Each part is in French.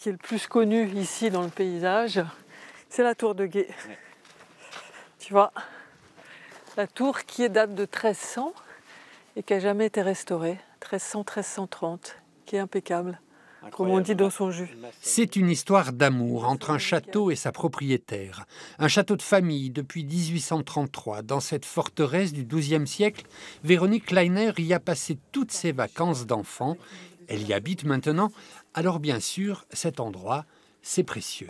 qui est le plus connu ici dans le paysage, c'est la tour de Gué. Ouais. Tu vois, la tour qui date de 1300 et qui n'a jamais été restaurée, 1300-1330, qui est impeccable, comme on dit dans son jus. C'est une histoire d'amour entre un château et sa propriétaire. Un château de famille depuis 1833. Dans cette forteresse du XIIe siècle, Véronique Kleiner y a passé toutes ses vacances d'enfant. Elle y habite maintenant. Alors bien sûr, cet endroit, c'est précieux.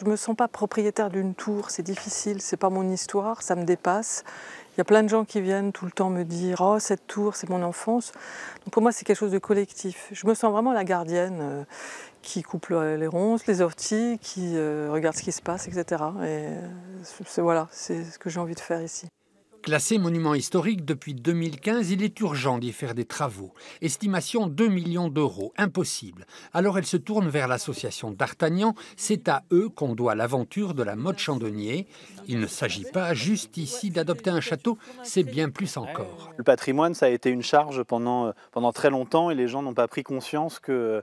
Je ne me sens pas propriétaire d'une tour, c'est difficile, c'est pas mon histoire, ça me dépasse. Il y a plein de gens qui viennent tout le temps me dire « Oh, cette tour, c'est mon enfance ». Donc pour moi, c'est quelque chose de collectif. Je me sens vraiment la gardienne qui coupe les ronces, les orties, qui regarde ce qui se passe, etc. Et voilà, c'est ce que j'ai envie de faire ici. Classé monument historique depuis 2015, il est urgent d'y faire des travaux. Estimation 2 millions d'euros, impossible. Alors elle se tourne vers l'association d'Artagnan. C'est à eux qu'on doit l'aventure de la Motte Chandonnier. Il ne s'agit pas juste ici d'adopter un château, c'est bien plus encore. Le patrimoine, ça a été une charge pendant très longtemps et les gens n'ont pas pris conscience que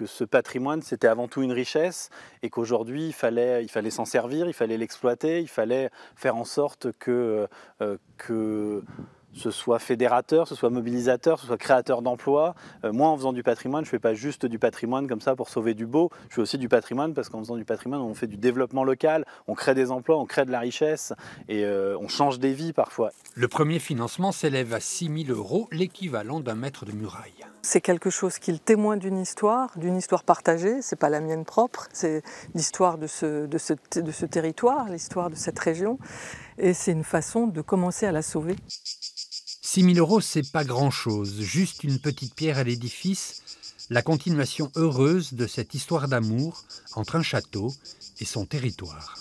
ce patrimoine, c'était avant tout une richesse et qu'aujourd'hui, il fallait s'en servir, il fallait l'exploiter, il fallait faire en sorte que ce soit fédérateur, ce soit mobilisateur, ce soit créateur d'emplois. Moi, en faisant du patrimoine, je ne fais pas juste du patrimoine comme ça pour sauver du beau, je fais aussi du patrimoine parce qu'en faisant du patrimoine, on fait du développement local, on crée des emplois, on crée de la richesse et on change des vies parfois. Le premier financement s'élève à 6 000 €, l'équivalent d'un mètre de muraille. C'est quelque chose qui est le témoin d'une histoire partagée, c'est pas la mienne propre, c'est l'histoire de ce territoire, l'histoire de cette région, et c'est une façon de commencer à la sauver. 6 000 €, c'est pas grand-chose, juste une petite pierre à l'édifice, la continuation heureuse de cette histoire d'amour entre un château et son territoire.